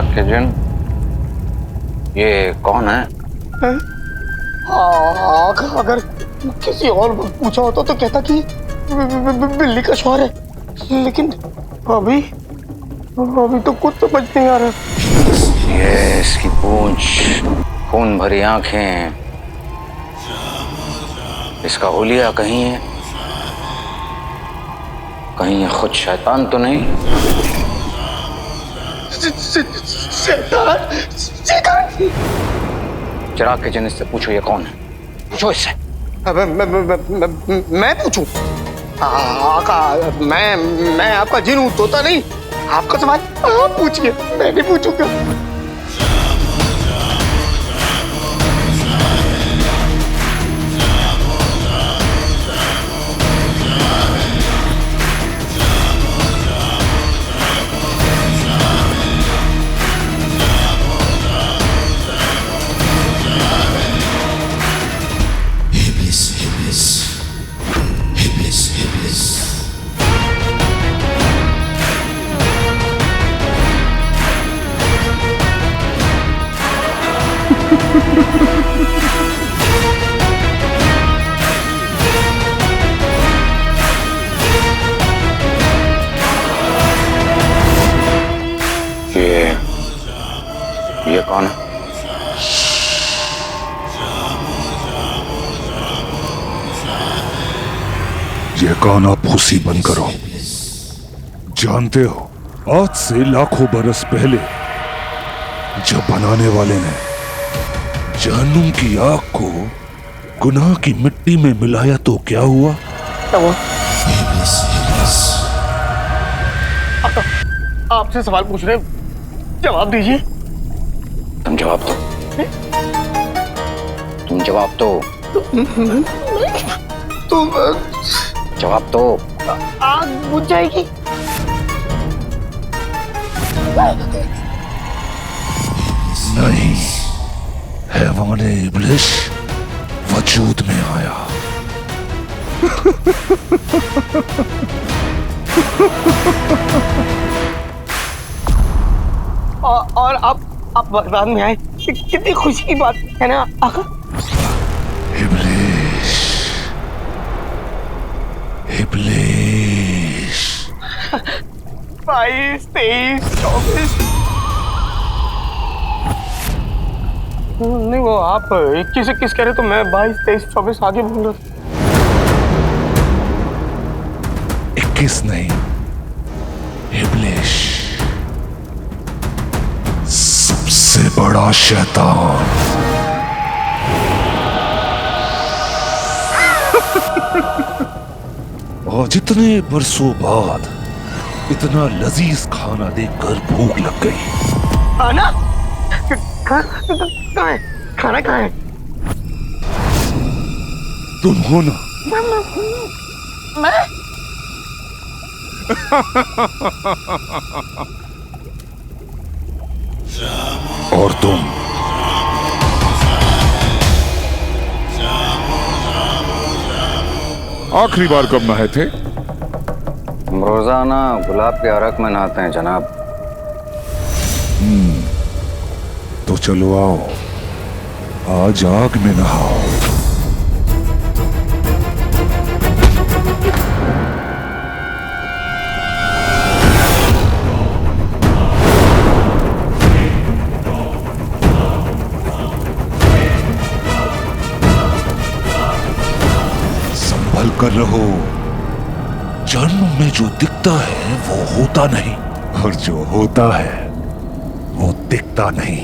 चिराग के जिन, ये कौन है? अगर किसी और पूछा होता तो कहता कि बिल्ली का शौहर है, लेकिन अभी तो कुछ समझ नहीं आ रहा। ये इसकी पूंछ, खून भरी आंखें, इसका हुलिया कहीं है? कहीं ये खुद शैतान तो नहीं? शैतान? चिराग के जिन, इससे पूछो ये कौन है, पूछो इससे। मैं पूछूं? आका, मैं आपका जिन हूं, तोता नहीं। आपका सवाल आप पूछिए, मैं नहीं पूछूंगा। ये कौन है? ये काना फूसी बंद करो। जानते हो, आज से लाखों बरस पहले जब बनाने वाले ने जहन्नुम की आग को गुनाह की मिट्टी में मिलाया तो क्या हुआ? आपसे सवाल पूछ रहे, जवाब दीजिए। तुम जवाब दो। तुम जवाब दो। तुम जवाब दो। आग बुझ जाएगी। नहीं, हैवाने इब्लिस वजूद में आया। और आप बगदाद में आए, कितनी खुशी की बात है ना आका? इब्लिस, इब्लिस। 22, 23, 24। नहीं, वो आप 21 कह रहे तो मैं 22, 23, 24 आगे बोल रहा था। 21 नहीं, इब्लिस सबसे बड़ा शैतान। और इतने बरसों बाद इतना लजीज खाना देखकर भूख लग गई। खाना? कहाँ है? खाना कहाँ है? तुम हो ना? मैं? और तुम? आखिरी बार कब नहाए थे? रोजाना गुलाब के अरक में नहाते हैं जनाब। तो चलो आओ, आज आग में नहाओ। संभल कर रहो। जन्म में जो दिखता है वो होता नहीं, और जो होता है वो दिखता नहीं।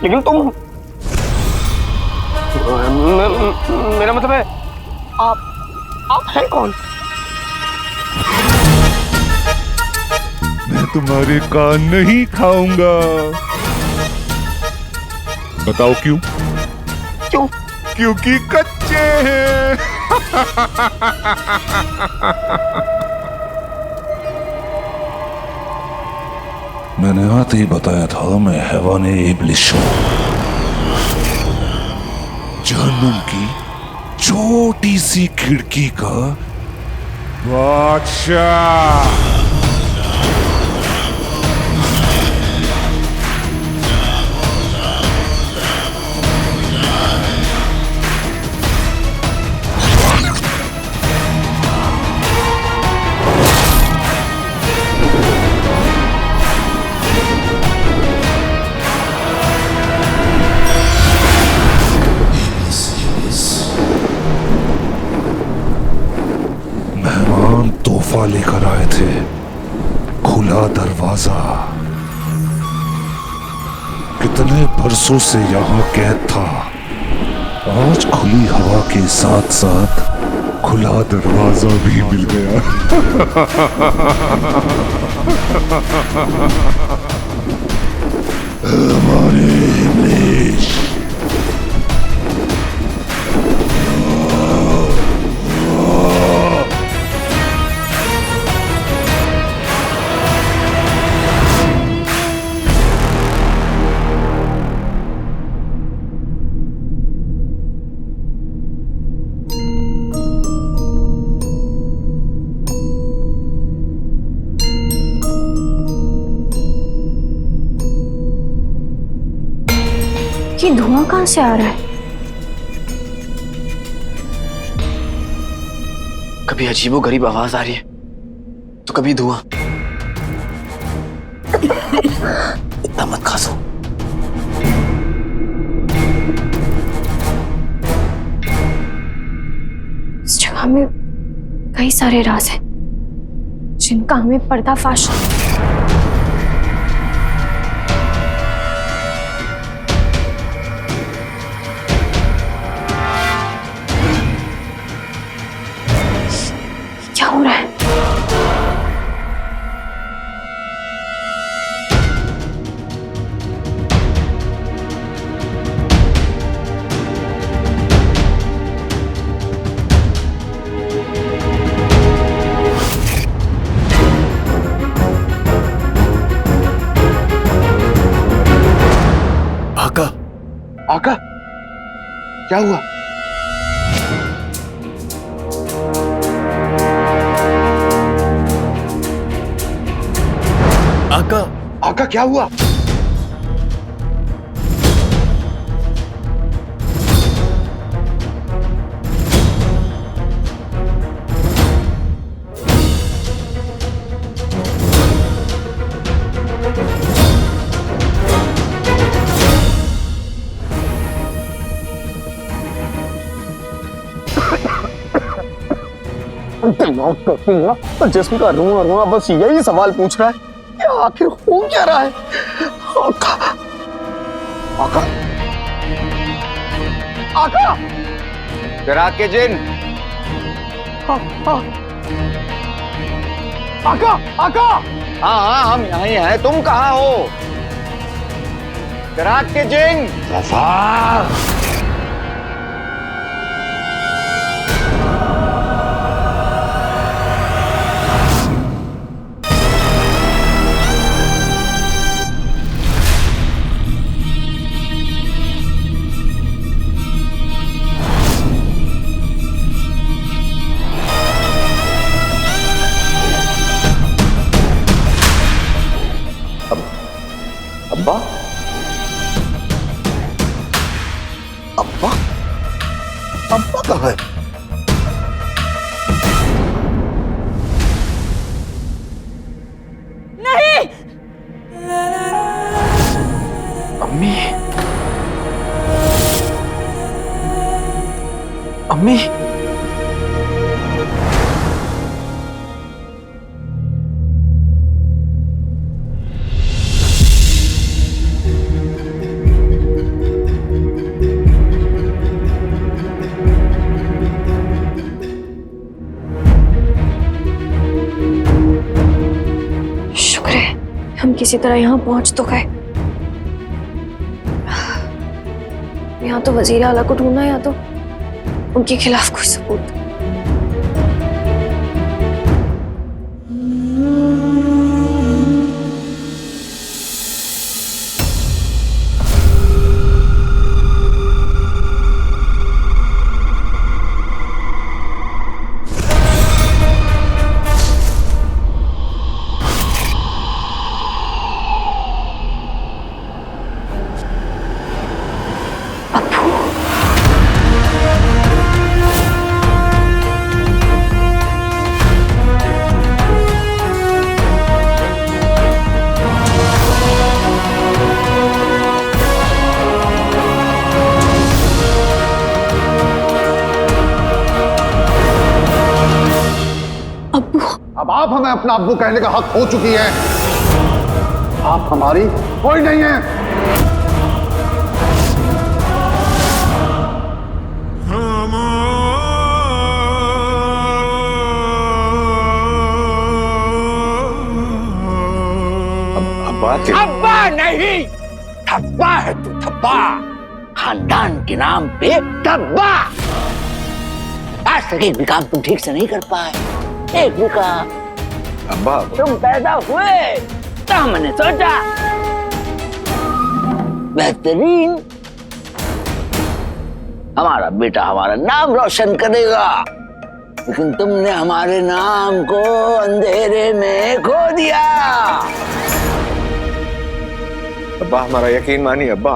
लेकिन तुम, मेरा मतलब है, आप हैं कौन? मैं तुम्हारे कान नहीं खाऊंगा। बताओ क्यों? क्यों? क्योंकि कच्चे चुके हैं। मैंने आते ही बताया था मैं हैवाने इब्लिस हूं। जहन्नुम की छोटी सी खिड़की का बादशाह। मेहमान तोहफा लेकर आए थे, खुला दरवाजा। कितने बरसों से यहाँ कैद था, आज खुली हवा के साथ साथ खुला दरवाजा भी मिल गया। हमारे इब्लिस। ये धुआं कहां से आ रहा है? कभी अजीबो गरीब आवाज आ रही है तो कभी धुआं। इतना मत खासो। इस जगह में कई सारे राज हैं जिनका हमें पर्दाफाश क्या हो रहा है? आका, आका, क्या हुआ? आका, आका क्या हुआ? जिस्म का रुआ रुआ बस यही सवाल पूछ रहा है कि आखिर हो क्या रहा है? आका, आका, आका, चिराग के जिन। आका, आका। हाँ हाँ, हम यहीं हैं। तुम कहाँ हो? चिराग के जिन। अब्बा, अब्बा, अब्बा कहाँ है? नहीं। अम्मी, अम्मी, हम किसी तरह यहाँ पहुंच तो गए। यहाँ तो वजीर आला को ढूंढना, या तो उनके खिलाफ कोई सबूत। अब आप हमें अपना अब्बू कहने का हक हो चुकी है। आप हमारी कोई नहीं है। अब्बा नहीं, थप्पा है तू, थप्पा। खानदान के नाम पे थप्पा। आज तक एक भी काम तुम ठीक से नहीं कर पाए, एक भी काम। अब्बा तुम पैदा हुए तो हमने सोचा बेहतरीन हमारा बेटा हमारा नाम रोशन करेगा, लेकिन तुमने हमारे नाम को अंधेरे में खो दिया। अब्बा हमारा यकीन मानिए अब्बा,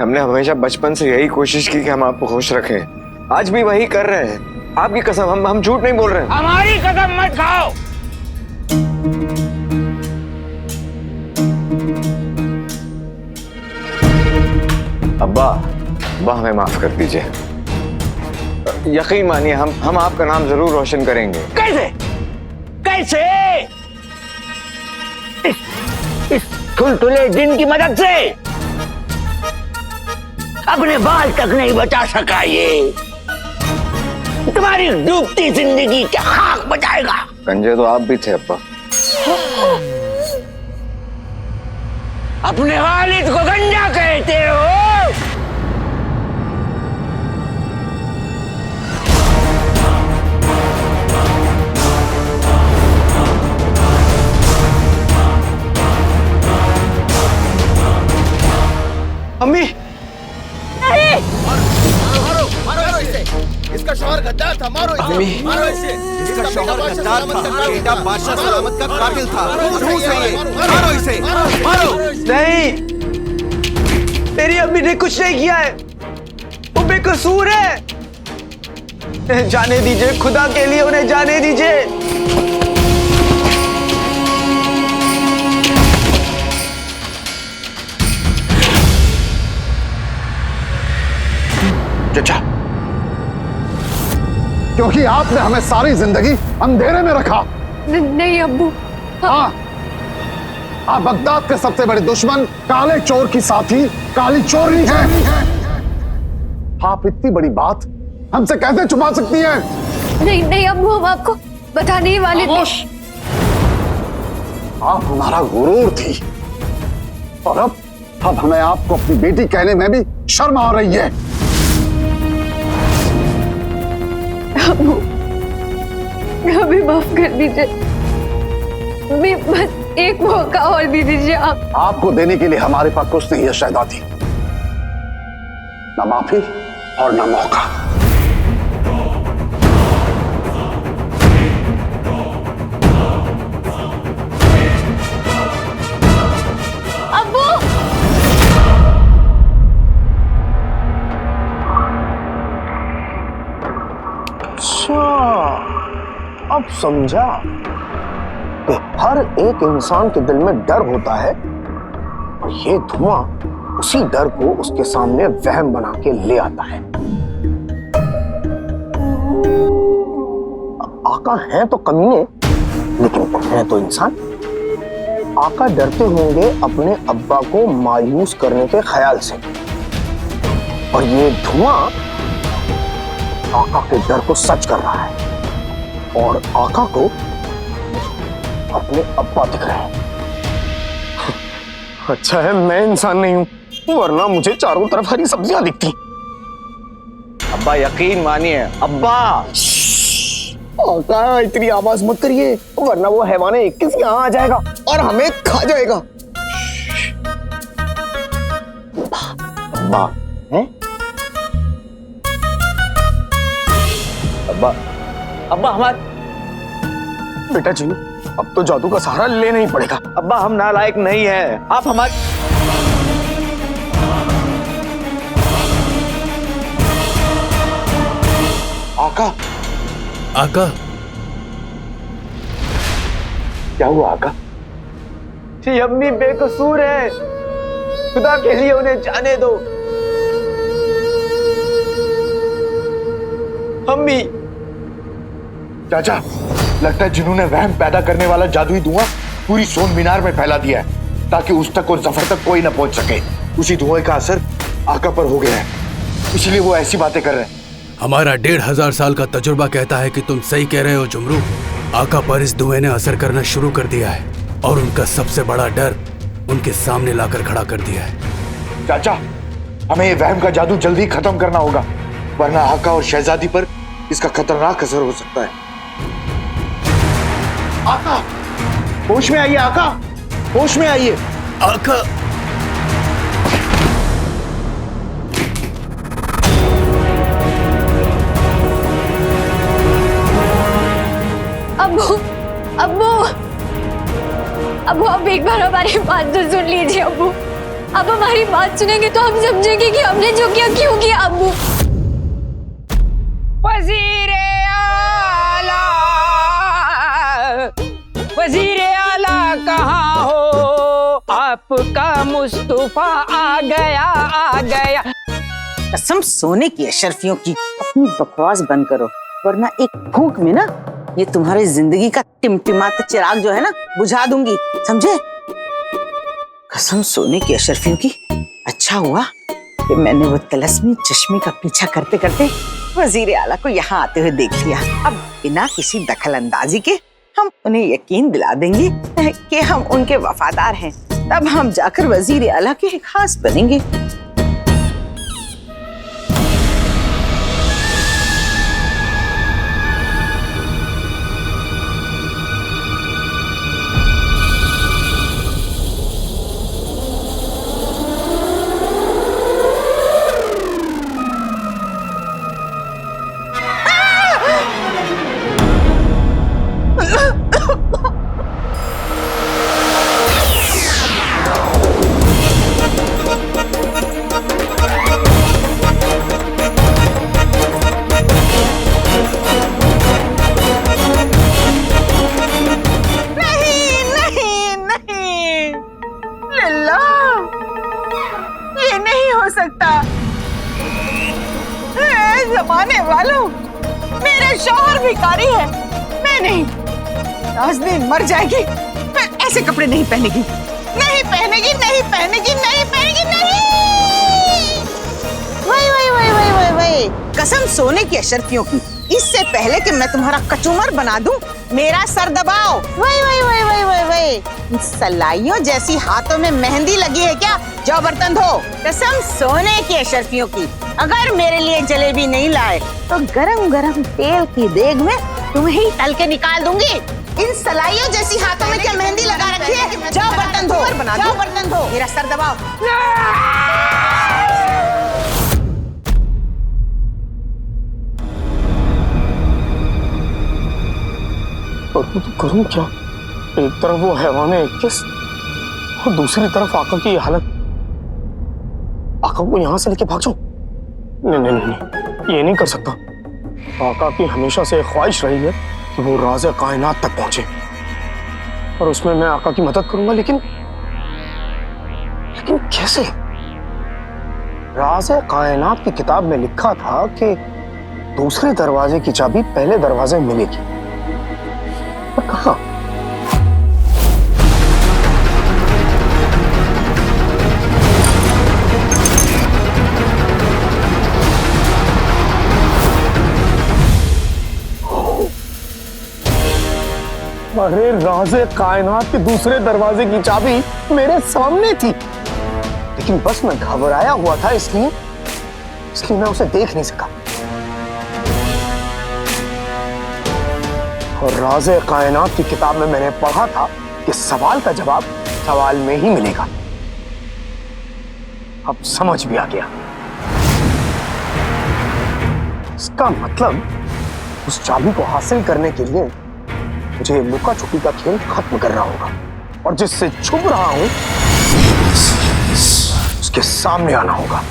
हमने हमेशा बचपन से यही कोशिश की कि हम आपको खुश रखें। आज भी वही कर रहे हैं। आपकी कसम, हम झूठ नहीं बोल रहे हैं। हमारी कसम मत खाओ। अब्बा अब्बा हमें माफ कर दीजिए। यकीन मानिए हम आपका नाम जरूर रोशन करेंगे। कैसे कैसे? इस ठुलठुले जिन की मदद से अपने बाल तक नहीं बचा सका ये तुम्हारी डूबती जिंदगी क्या खाक बचाएगा। गंजे तो आप भी थे अब्बा। अपने वालिद को गंजा कहते हो? अम्मी इसका शौहर गद्दार था, मारो इसे, मारो इसे। इसका शौहर गद्दार था, बेटा बादशाह सलामत का कातिल था। झूठ है ये, मारो इसे, मारो। नहीं, तेरी अम्मी ने कुछ नहीं किया है, वो बेकसूर है। जाने दीजिए, खुदा के लिए उन्हें जाने दीजिए। चचा, क्योंकि आपने हमें सारी जिंदगी अंधेरे में रखा। नहीं अब्बू। हाँ, आप बगदाद के सबसे बड़े दुश्मन काले चोर की साथी काली चोरनी है। आप इतनी बड़ी बात हमसे कैसे छुपा सकती हैं? नहीं नहीं अब्बू, हम आपको बताने ही वाले थे। आप हमारा गुरूर थी, और अब हमें आपको अपनी बेटी कहने में भी शर्म आ रही है। अब्बू, हमें माफ कर दीजिए, बस एक मौका और दे दीजिए आप। आपको देने के लिए हमारे पास कुछ नहीं है शहजादी, ना माफी और ना मौका। अब्बू, अब समझा कि हर एक इंसान के दिल में डर होता है, और ये धुआं उसी डर को उसके सामने वहम बना के ले आता है। आका हैं तो कमीने, लेकिन हैं तो इंसान। आका डरते होंगे अपने अब्बा को मायूस करने के ख्याल से, और ये धुआं आका के डर को सच कर रहा है, और आका को अपने अब्बा दिख रहे हैं। अच्छा है मैं इंसान नहीं हूं, वरना मुझे चारों तरफ हरी सब्जियां दिखती। अब्बा यकीन मानिए अब्बा। आका इतनी आवाज मत करिए, वरना वो हैवान 21 यहाँ आ जाएगा और हमें खा जाएगा। अब्बा हैं? अब्बा अब्बा हमारे बेटा जिन्नू, अब तो जादू का सहारा लेना ही पड़ेगा। अब्बा हम नालायक नहीं है, आप हमारे आका आका क्या हुआ आका? जी अम्मी बेकसूर है, खुदा के लिए उन्हें जाने दो। अम्मी चाचा, लगता है जिन्होंने वहम पैदा करने वाला जादुई धुआं पूरी सोन मीनार में फैला दिया है, ताकि उस तक और जफर तक कोई ना पहुंच सके। उसी धुएं का असर आका पर हो गया है, इसलिए वो ऐसी बातें कर रहे हैं। हमारा 1500 साल का तजुर्बा कहता है कि तुम सही कह रहे हो जुमरू। आका पर इस धुएं ने असर करना शुरू कर दिया है और उनका सबसे बड़ा डर उनके सामने लाकर खड़ा कर दिया है। चाचा, हमें ये वहम का जादू जल्दी खत्म करना होगा, वरना आका और शहजादी पर इसका खतरनाक असर हो सकता है। आका, होश में आइए आका, होश में आइए। आका अब्बू, अब्बू, अब्बू, अब एक बार हमारी बात तो सुन लीजिए अब्बू। अब हमारी बात सुनेंगे तो हम समझेंगे कि हमने जो किया क्यों किया अब्बू। वजीरे आला, वजीरे आला कहाँ हो, आपका मुस्तफा आ गया, आ गया। कसम सोने की अशरफियों की, अपनी बकवास बंद करो, वरना एक फूंक में ना ये तुम्हारी जिंदगी का टिमटिमाता चिराग जो है ना बुझा दूंगी, समझे? कसम सोने की अशरफियों की, अच्छा हुआ कि मैंने वो तलस्मी चश्मे का पीछा करते करते वजीर आला को यहाँ आते हुए देख लिया। अब बिना किसी दखल अंदाजी के हम उन्हें यकीन दिला देंगे कि हम उनके वफादार हैं, तब हम जाकर वजीर आला के खास बनेंगे। जमाने वालों, मेरे शौहर भिखारी है, मैं नहीं। नाज़नीन मर जाएगी, मैं ऐसे कपड़े नहीं पहनेगी, नहीं पहनेगी, नहीं पहनेगी, नहीं पहनेगी, नहीं। वही कसम सोने की अशरफियों की, इससे पहले कि मैं तुम्हारा कचूमर बना दूं, मेरा सर दबाओ। वही सलाइयों जैसी हाथों में मेहंदी लगी है क्या? जाओ बर्तन धो। कसम सोने की अशरफियों की, अगर मेरे लिए जलेबी नहीं लाए तो गरम गरम तेल की देग में तुम्हें ही तल के निकाल दूंगी। इन सलाइयों जैसी हाथों में क्या मेहंदी लगा रखी है? जाओ बर्तन धो, जाओ बर्तन धो, मेरा सर दबाओ। तो करूं क्या? एक तरफ वो हैवान 21 और दूसरी तरफ आका की हालत। आका को यहां से लेके भाग जाऊं? नहीं, ये नहीं कर सकता। आका की हमेशा से ख्वाहिश रही है कि वो राज़े कायनात तक पहुंचे और उसमें मैं आका की मदद करूंगा, लेकिन कैसे? राज़े कायनात की किताब में लिखा था कि दूसरे दरवाजे की चाबी पहले दरवाजे में मिलेगी, पर कहां? अरे राज़े कायनात के दूसरे दरवाजे की चाबी मेरे सामने थी, लेकिन बस मैं घबराया हुआ था, इसलिए मैं उसे देख नहीं सका। और राज़े कायनात की किताब में मैंने पढ़ा था कि सवाल का जवाब सवाल में ही मिलेगा। अब समझ भी आ गया। इसका मतलब उस चाबी को हासिल करने के लिए मुझे लुका छुपी का खेल खत्म करना होगा और जिससे छुप रहा हूं उसके सामने आना होगा।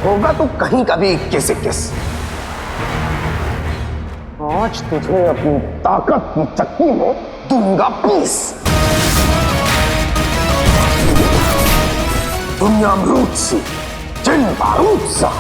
होगा तो कहीं का भी 21-21। आज तुझे अपनी ताकत की चक्की में दूंगा पीस। दुनिया अमरूद सी, जिन बारूद सा।